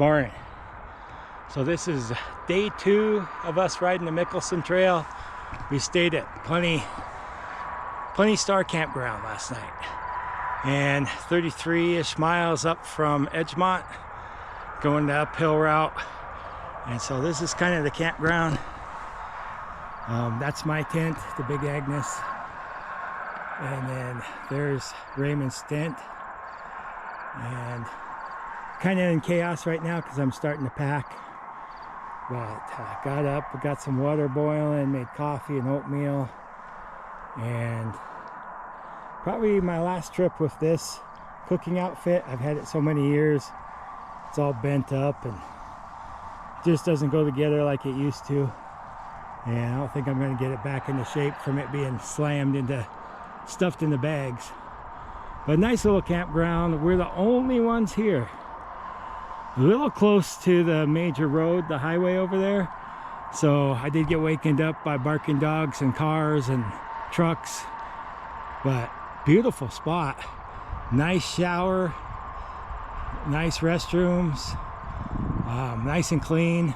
Morning. So this is day 2 of us riding the Mickelson Trail. We stayed at Plenty Star Campground last night, and 33-ish miles up from Edgemont, going the uphill route. And so this is kind of the campground. That's my tent, the Big Agnes, and then there's Raymond's tent. And kind of in chaos right now because I'm starting to pack, but got up, got some water boiling, made coffee and oatmeal, and probably my last trip with this cooking outfit. I've had it so many years, it's all bent up and just doesn't go together like it used to, and I don't think I'm going to get it back into shape from it being stuffed in the bags. But nice little campground. We're the only ones here. A little close to the major road, the highway over there. So I did get wakened up by barking dogs and cars and trucks. But beautiful spot. Nice shower. Nice restrooms. Nice and clean.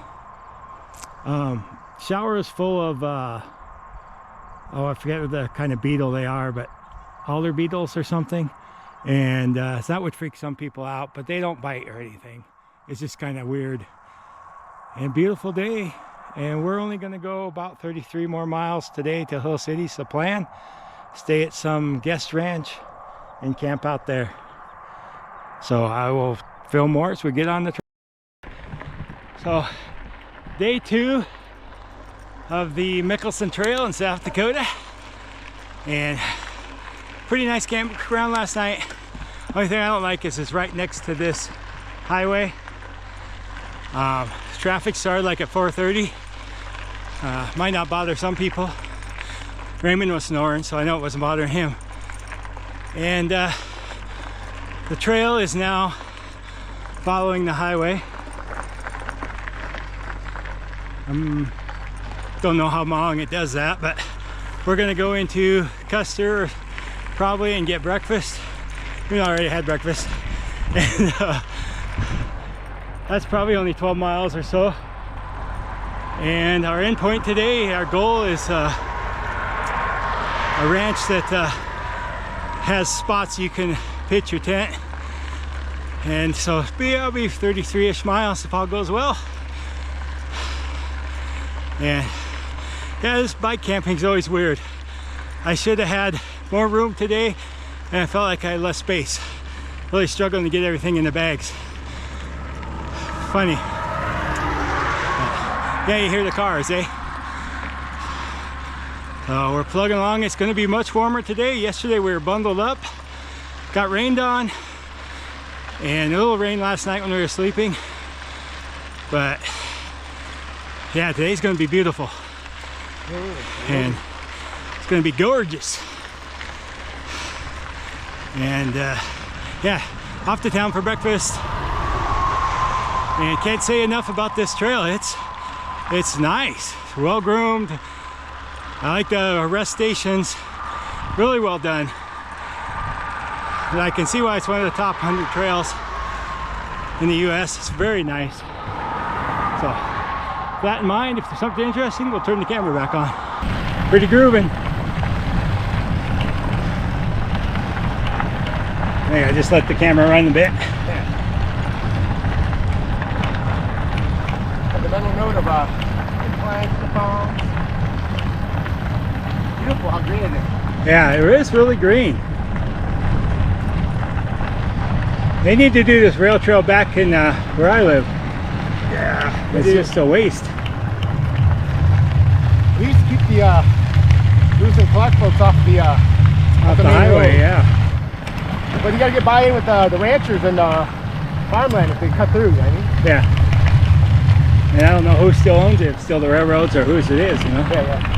Shower is full of, oh, I forget what the kind of beetle they are, but alder beetles or something. And so that would freak some people out, but they don't bite or anything. It's just kind of weird. And beautiful day, and we're only going to go about 33 more miles today to Hill City. So plan, stay at some guest ranch and camp out there. So I will film more as we get on the trail. So day 2 of the Mickelson Trail in South Dakota, and pretty nice campground last night. Only thing I don't like is it's right next to this highway. Traffic started like at 4:30. Might not bother some people. Raymond was snoring, so I know it wasn't bothering him. And the trail is now following the highway. Don't know how long it does that, but we're gonna go into Custer probably and get breakfast. We already had breakfast, and that's probably only 12 miles or so. And our end point today, our goal is a ranch that has spots you can pitch your tent. And so it'll be 33-ish miles if all goes well. And yeah, this bike camping is always weird. I should have had more room today, and I felt like I had less space. Really struggling to get everything in the bags. Funny. Yeah, you hear the cars, eh? So we're plugging along. It's going to be much warmer today. Yesterday we were bundled up, got rained on, and a little rain last night when we were sleeping. But yeah, today's going to be beautiful. And it's going to be gorgeous. And yeah, off to town for breakfast. And can't say enough about this trail. It's nice, it's well groomed. I like the rest stations, really well done. And I can see why it's one of the top 100 trails in the US. It's very nice. So with that in mind, if there's something interesting, we'll turn the camera back on. Pretty grooving. Hey, I just let the camera run a bit. Yeah. The mental note of the flags, the palms. Beautiful, how green it is. Yeah, it is really green. They need to do this rail trail back in where I live. Yeah. It's just a waste. We used to keep the loose and collect folks off the highway, road. yeah. But you gotta get buy-in with the ranchers and farmland if they cut through, you know what I mean? Yeah. And I don't know who still owns it, if it's still the railroads or whose it is, you know? Yeah, yeah.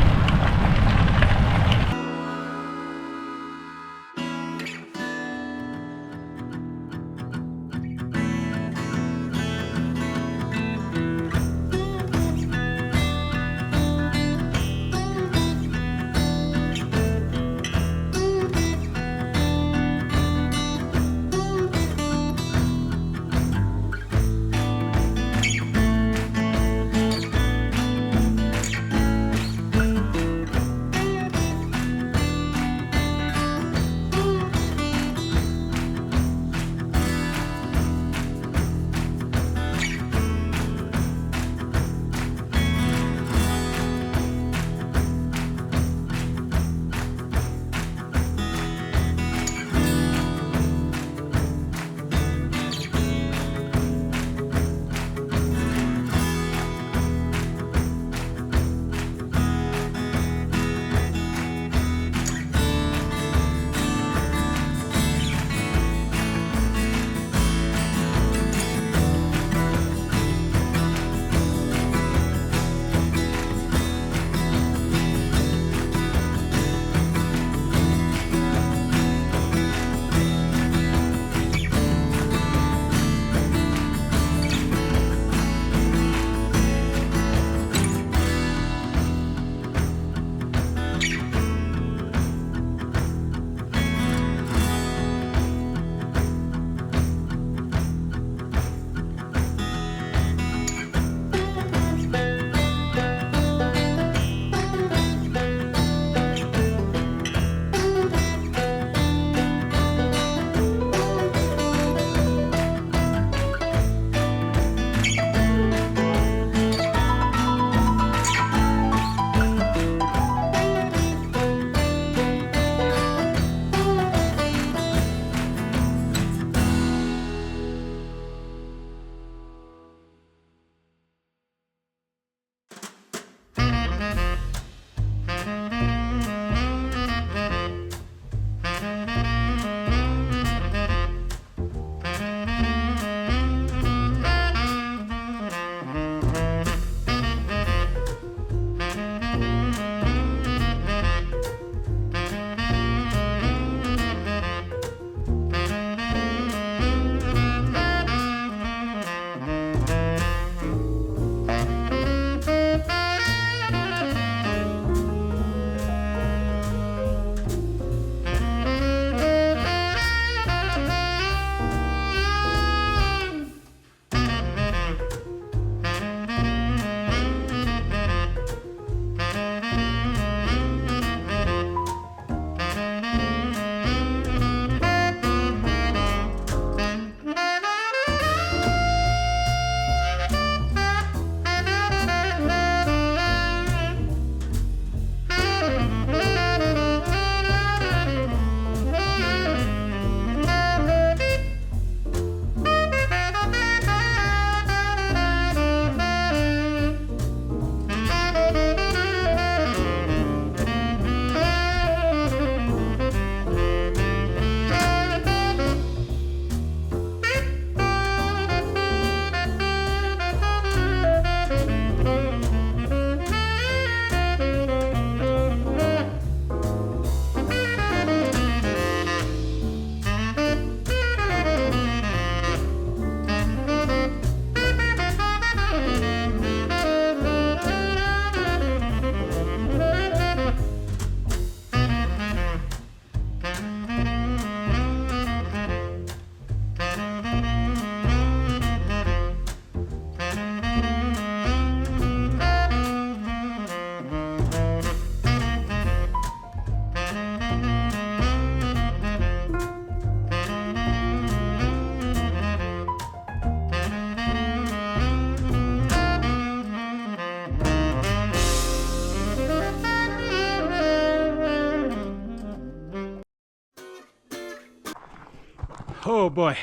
Oh boy,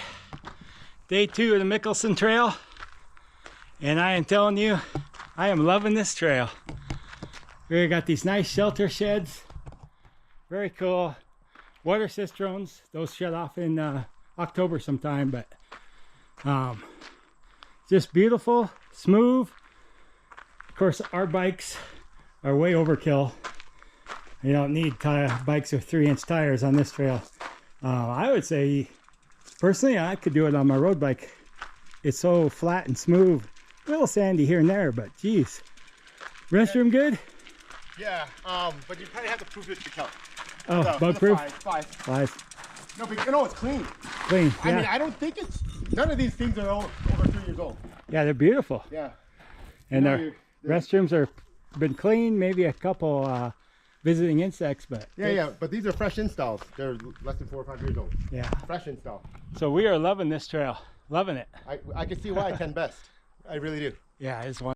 day 2 of the Mickelson Trail, and I am telling you, I am loving this trail. We got these nice shelter sheds, very cool. Water cisterns, those shut off in October sometime, but just beautiful, smooth. Of course, our bikes are way overkill. You don't need bikes with 3-inch tires on this trail. I would say, personally, I could do it on my road bike. It's so flat and smooth. A little sandy here and there, but geez. Restroom good? Yeah, but you probably have to proof it to Kelly. Oh, bug proof? Five. No, but no, it's clean. Clean, yeah. I mean, I don't think none of these things are over 3 years old. Yeah, they're beautiful. Yeah. And our restrooms are been clean, maybe a couple visiting insects, but... Yeah, but these are fresh installs. They're less than 4 or 5 years old. Yeah. Fresh install. So we are loving this trail. Loving it. I can see why 10 best. I really do. Yeah, it's one.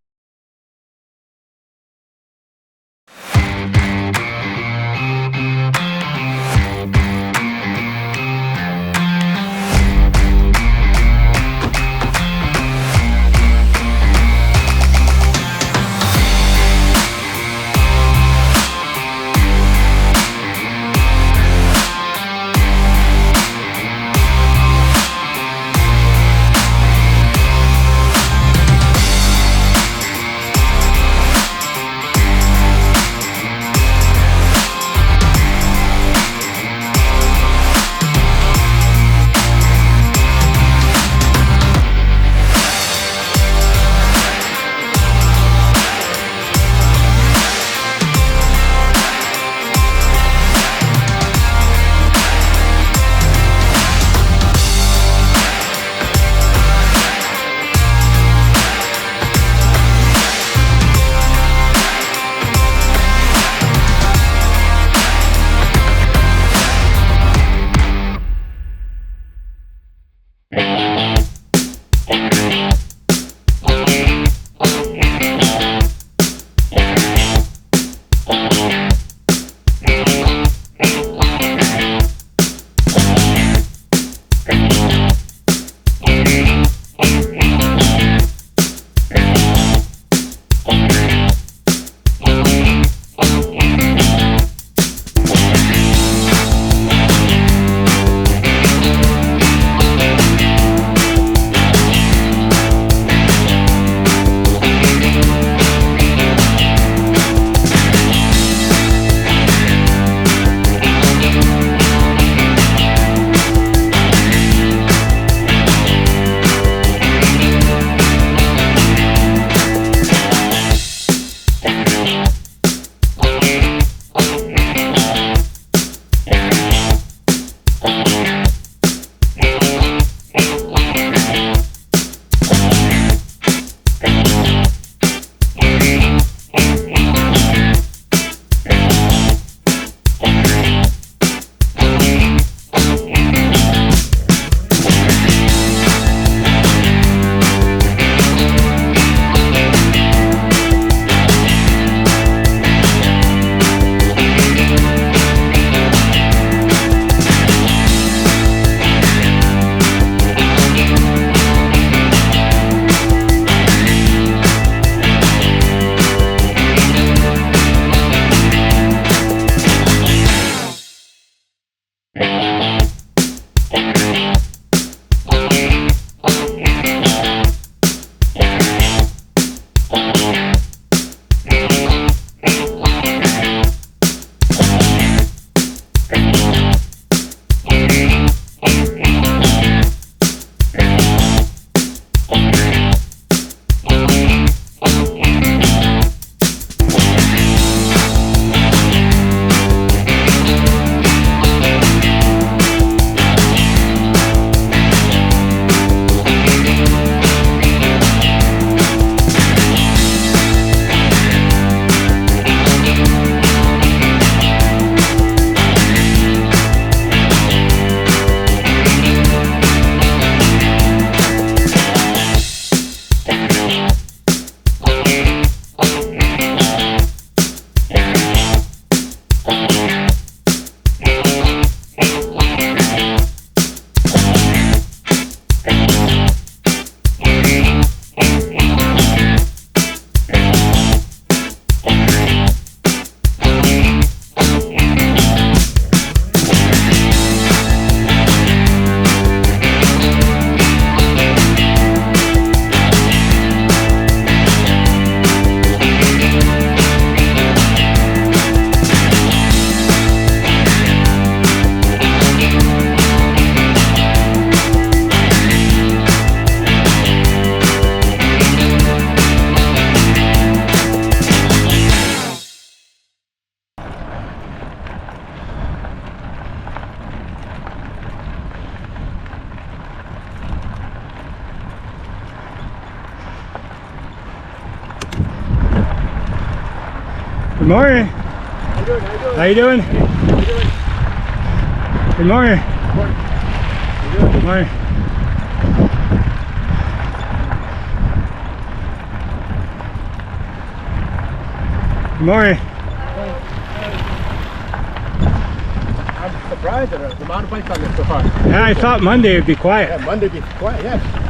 Good morning. How you doing? How you doing? How you doing? Good morning. How you doing? Good morning. Good morning. I'm surprised at the amount of bikes on this so far. Yeah, I thought Monday would be quiet. Yeah, Monday be quiet, yes.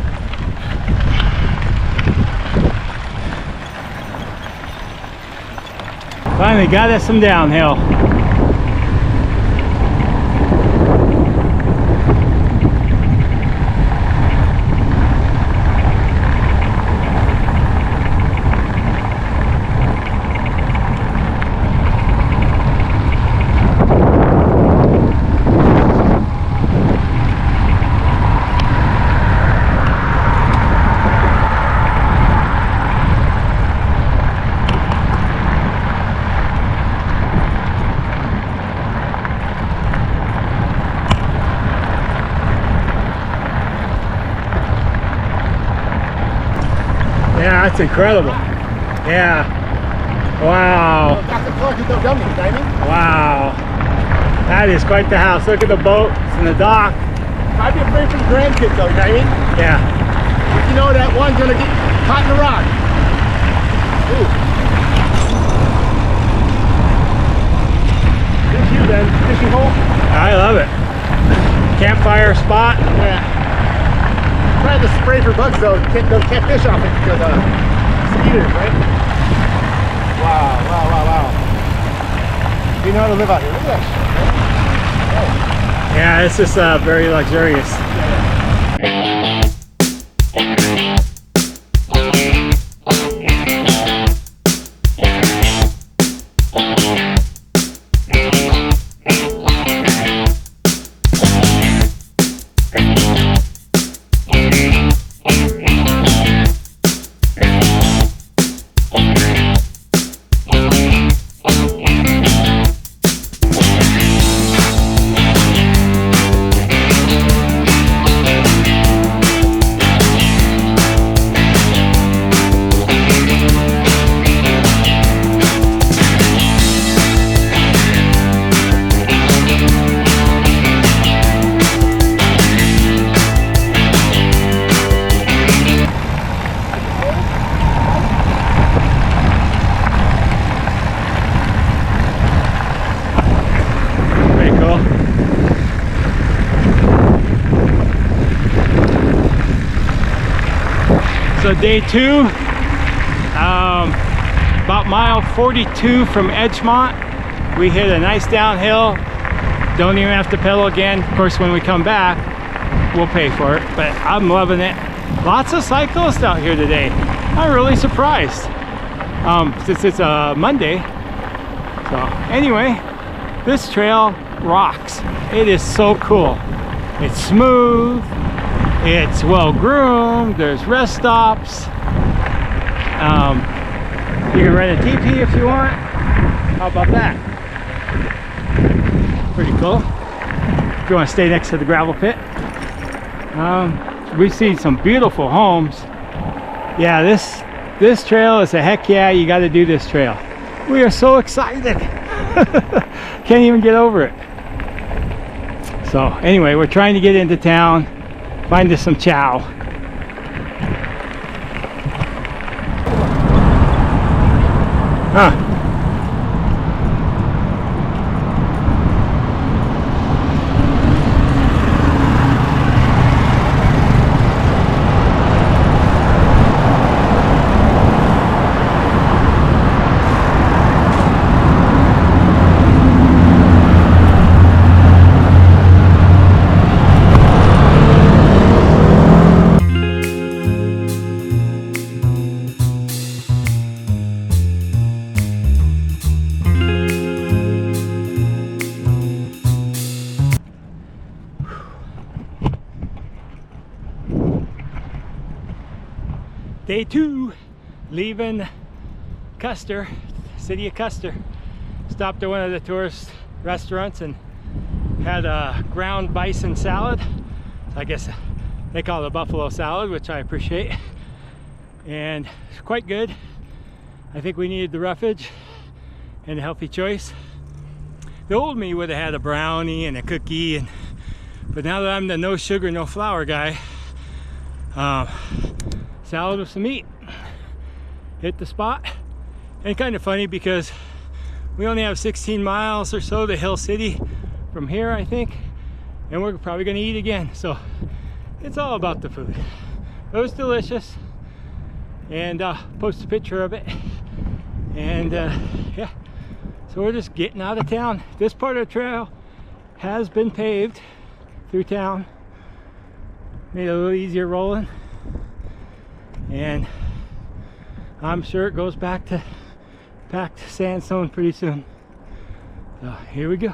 Finally got us some downhill. Yeah, that's incredible. Yeah. Wow. Got the plug with no dummies, I mean. Wow. That is quite the house. Look at the boats and the dock. I'd be afraid for the grandkids though, you know what I mean? Yeah. You know that one's gonna get caught in the rock. Ooh. This you then, fishing hole? I love it. Campfire spot. Yeah. Trying to spray for bugs though, can't fish off it because mosquitoes, right? Wow, wow, wow, wow. You know how to live out here. Look at that shit, right? Yeah, this is very luxurious. So day 2, about mile 42 from Edgemont, we hit a nice downhill. Don't even have to pedal again. Of course, when we come back, we'll pay for it, but I'm loving it. Lots of cyclists out here today. I'm really surprised, since it's a Monday. So anyway, this trail rocks. It is so cool. It's smooth. It's well groomed. There's rest stops. You can rent a teepee if you want. How about that? Pretty cool. If you want to stay next to the gravel pit. We've seen some beautiful homes. Yeah, this trail is a heck yeah. You got to do this trail. We are so excited. Can't even get over it. So anyway, we're trying to get into town. Find us some chow. Huh. Day 2, leaving Custer, city of Custer. Stopped at one of the tourist restaurants and had a ground bison salad. I guess they call it a buffalo salad, which I appreciate. And it's quite good. I think we needed the roughage. and a healthy choice. The old me would have had a brownie and a cookie, but now that I'm the no sugar, no flour guy, salad with some meat hit the spot. And kind of funny because we only have 16 miles or so to Hill City from here, I think, and we're probably gonna eat again. So it's all about the food. It was delicious, and post a picture of it. And yeah, so we're just getting out of town. This part of the trail has been paved through town, made it a little easier rolling, and I'm sure it goes back to packed sandstone pretty soon. So here we go.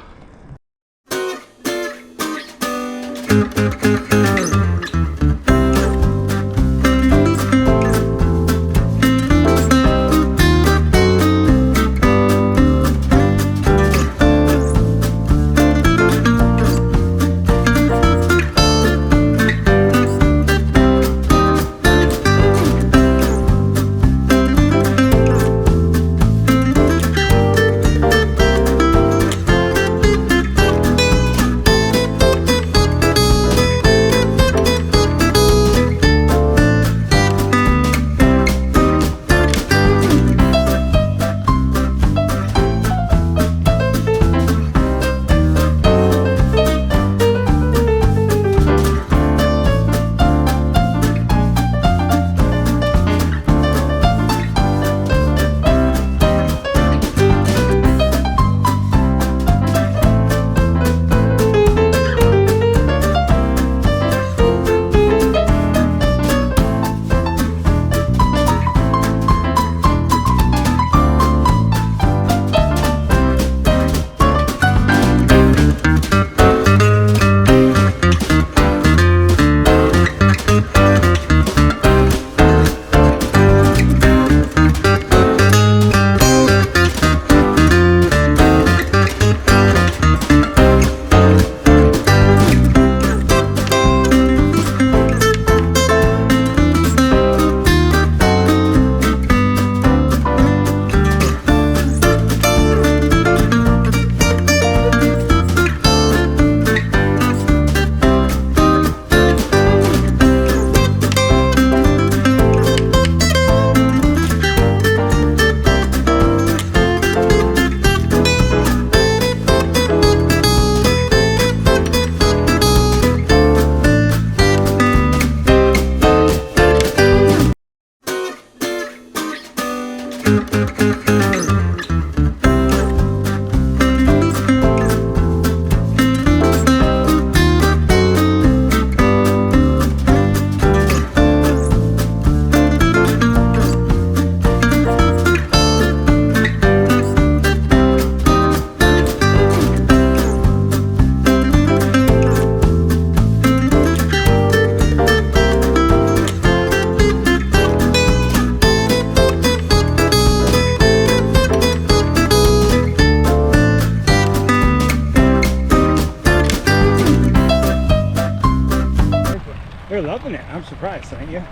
They're loving it. I'm surprised, ain't you?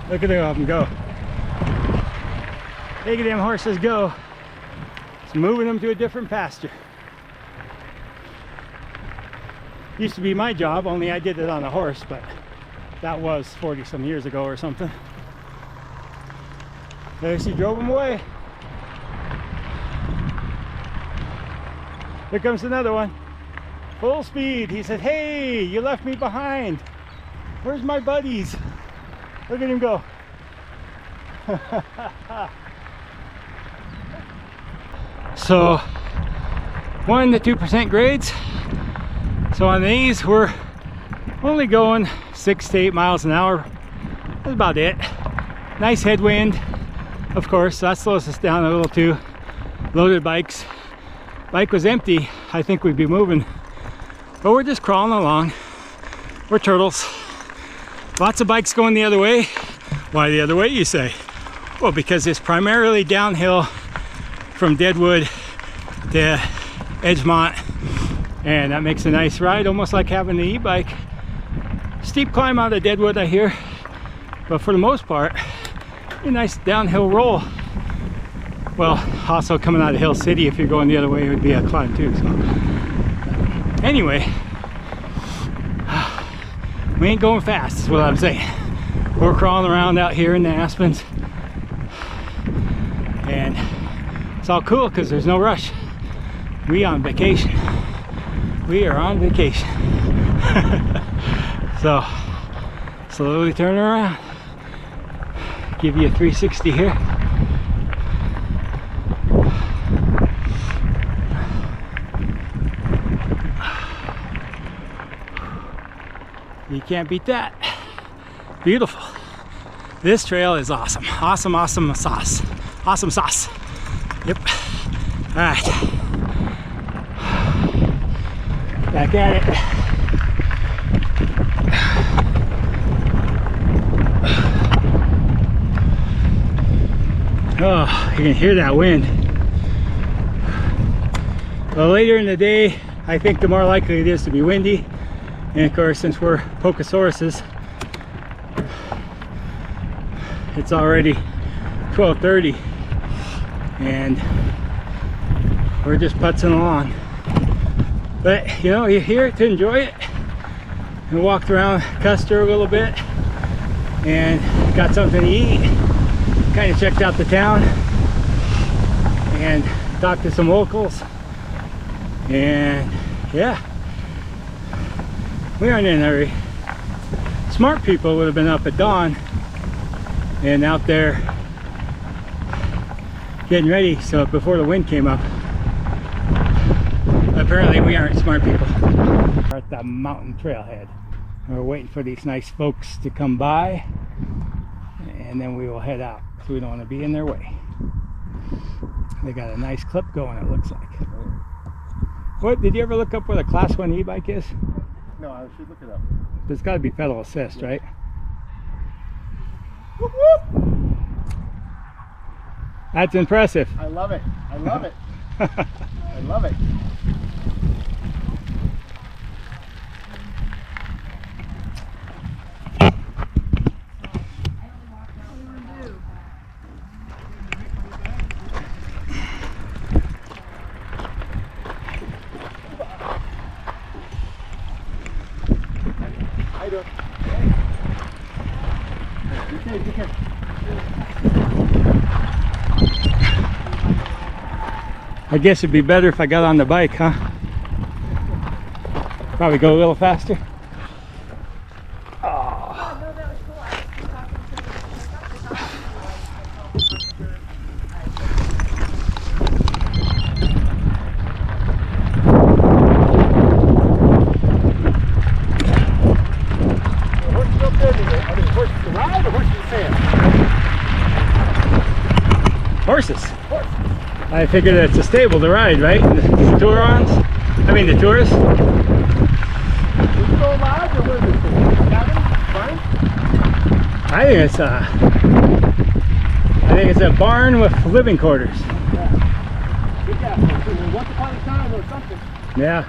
Look at them go. Look at them horses go. It's moving them to a different pasture. Used to be my job, only I did it on a horse, but that was 40 some years ago or something. There she drove them away. Here comes another one. Full speed. He said, "Hey, you left me behind. Where's my buddies?" Look at him go. So 1 to 2% grades. So on these we're only going 6 to 8 miles an hour. That's about it. Nice headwind, of course. That slows us down a little too. Loaded bikes. Bike was empty, I think we'd be moving. But we're just crawling along. We're turtles. Lots of bikes going the other way. Why the other way, you say? Well, because it's primarily downhill from Deadwood to Edgemont, and that makes a nice ride, almost like having the e-bike. Steep climb out of Deadwood, I hear, but for the most part, a nice downhill roll. Well, also coming out of Hill City, if you're going the other way, it would be a climb too. So anyway, we ain't going fast is what I'm saying. We're crawling around out here in the aspens, and it's all cool because there's no rush. We on vacation. We are on vacation. So slowly turn around, give you a 360 here. You can't beat that. Beautiful. This trail is awesome. Awesome, awesome sauce. Awesome sauce. Yep. All right. Back at it. Oh, you can hear that wind. Well, later in the day, I think the more likely it is to be windy. And of course, since we're Pocosauruses, it's already 12:30 and we're just putzing along. But you know, you're here to enjoy it. And walked around Custer a little bit and got something to eat. Kind of checked out the town and talked to some locals. And yeah, we aren't in a hurry. Smart people would have been up at dawn and out there getting ready so before the wind came up. Apparently we aren't smart people. We're at the mountain trailhead. We're waiting for these nice folks to come by and then we will head out because we don't want to be in their way. They got a nice clip going, it looks like. What, did you ever look up where the Class 1 e-bike is? No, I should look it up. There's got to be pedal assist, right? Whoop, whoop. That's impressive. I love it. I love it. I love it. How you doing? Okay. I guess it'd be better if I got on the bike, huh? Probably go a little faster. Horses. I figured it's a stable to ride, right? The Tourons? I mean the tourists? Is it so loud or what is it? Cabin? Barn? I think it's a barn with living quarters. Yeah. Big ass one. Once upon a time or something. Yeah.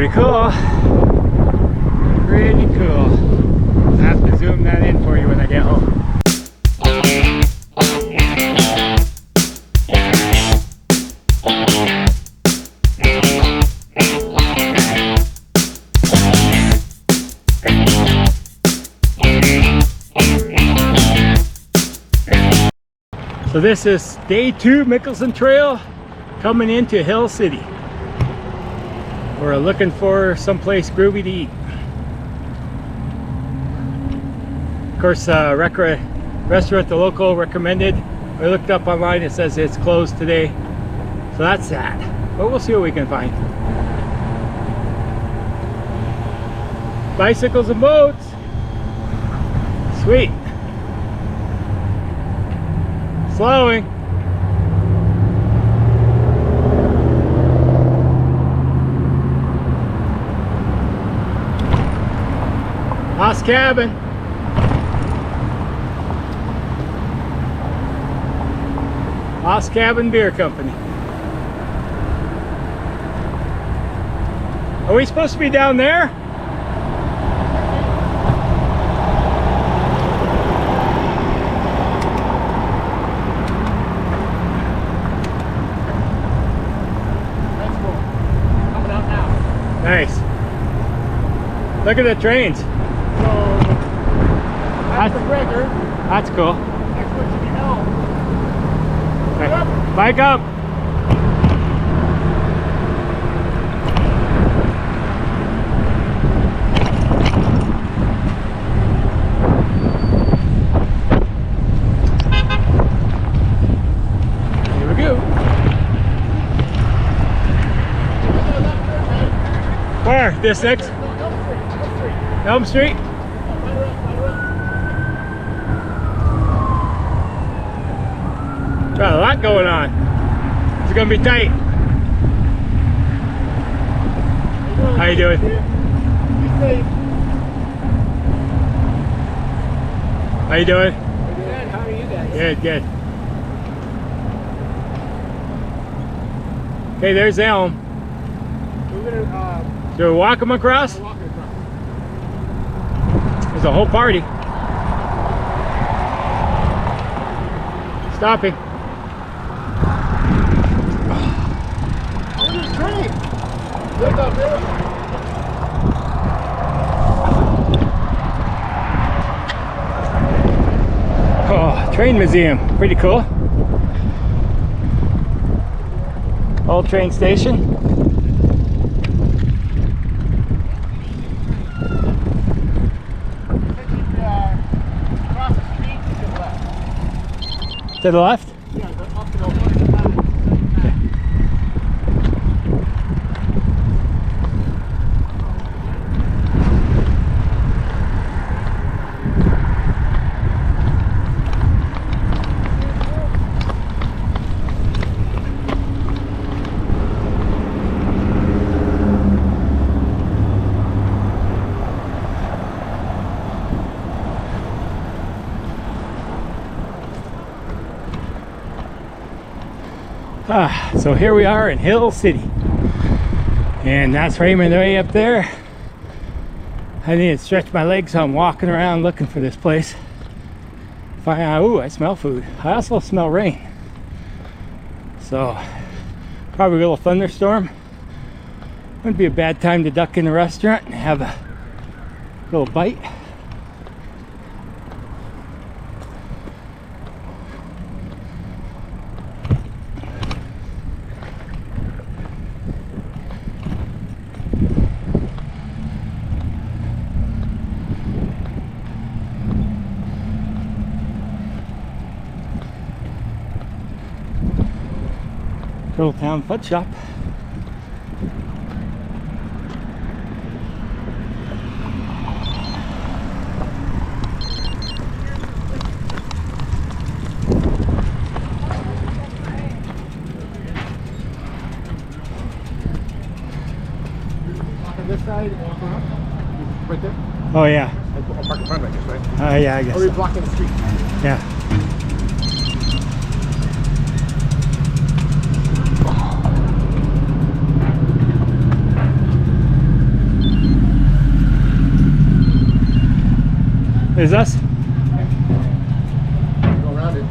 Pretty cool. Pretty cool. I'll have to zoom that in for you when I get home. So this is day 2 Mickelson Trail coming into Hill City. We're looking for someplace groovy to eat. Of course, restaurant the local recommended. I looked up online, it says it's closed today. So that's sad. But we'll see what we can find. Bicycles and boats. Sweet. Slowing. Lost Cabin. Lost Cabin Beer Company. Are we supposed to be down there? Nice. Look at the trains. So that's the breaker. That's cool. Next one should be L. Okay. Bike up. Here we go. Where? This next? Elm Street? Got a lot going on. It's gonna be tight. How you doing? How you doing? Good. How are you guys? Good, good. Okay, there's Elm. We're gonna Should we walk them across? walk across. There's a whole party. Stopping. Oh, there's a train. Look up there. Oh, train museum. Pretty cool. Old train station. Across the street to the left. To the left? Yeah, up and over. So here we are in Hill City, and that's Raymond way up there. I need to stretch my legs, so I'm walking around looking for this place. Ooh, I smell food. I also smell rain. So probably a little thunderstorm. Wouldn't be a bad time to duck in the restaurant and have a little bite. Little town foot shop. Walk on this side, walk around. Right there. Oh yeah. I'll park in front of it, right? Oh yeah, I guess. Or are we So. blocking the street? Yeah. There's us. Go around it.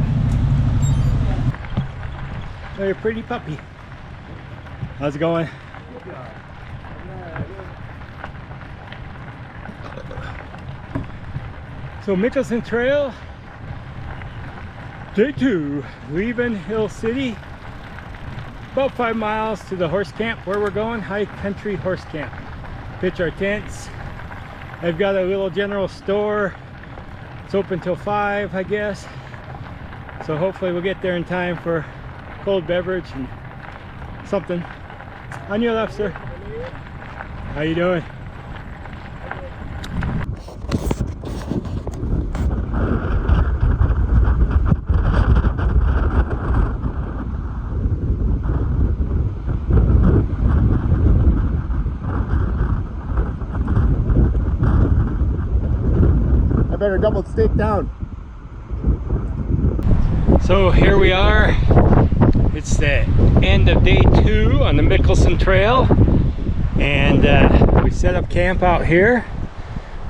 Oh, you're a pretty puppy. How's it going? So Mickelson Trail, day 2, leaving Hill City. About 5 miles to the horse camp where we're going, high country horse camp. Pitch our tents. I've got a little general store. It's open till 5, I guess. So hopefully we'll get there in time for cold beverage and something. On your left, sir. How you doing? I better double stake down. So here we are. It's the end of day 2 on the Mickelson Trail, and we set up camp out here.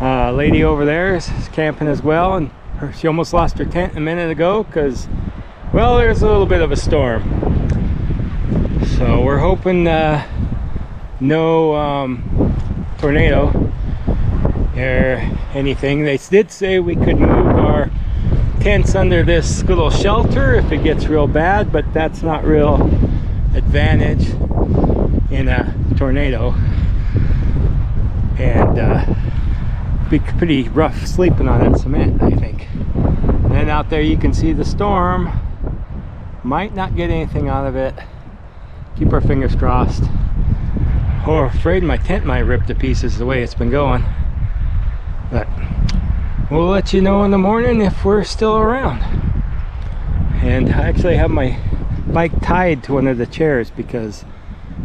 Lady over there is camping as well, and she almost lost her tent a minute ago because, well, there's a little bit of a storm. So we're hoping no tornado or anything. They did say we could move our tents under this little shelter if it gets real bad, but that's not real advantage in a tornado, and be pretty rough sleeping on that cement, I think. And then out there you can see the storm. Might not get anything out of it. Keep our fingers crossed. Oh, afraid my tent might rip to pieces the way it's been going, but we'll let you know in the morning if we're still around. And I actually have my bike tied to one of the chairs because,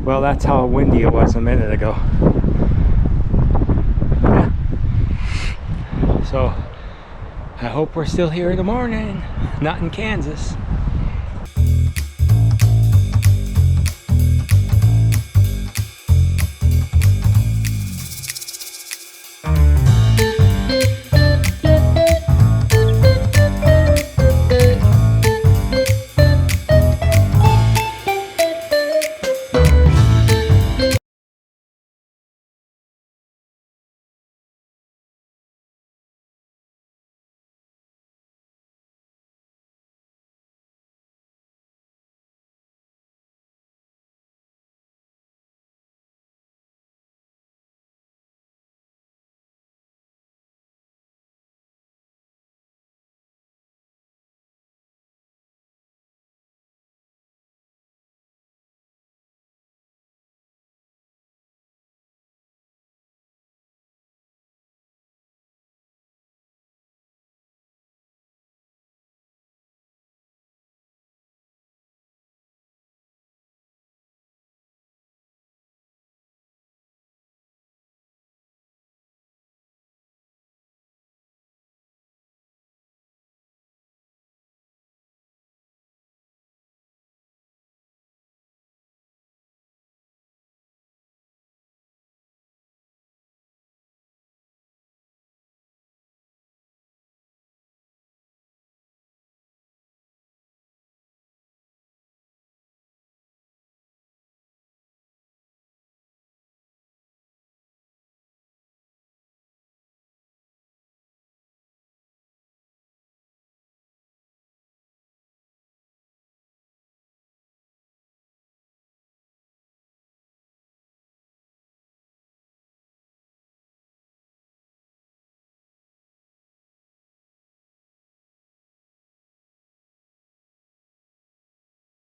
well, that's how windy it was a minute ago. Yeah. So I hope we're still here in the morning, not in Kansas.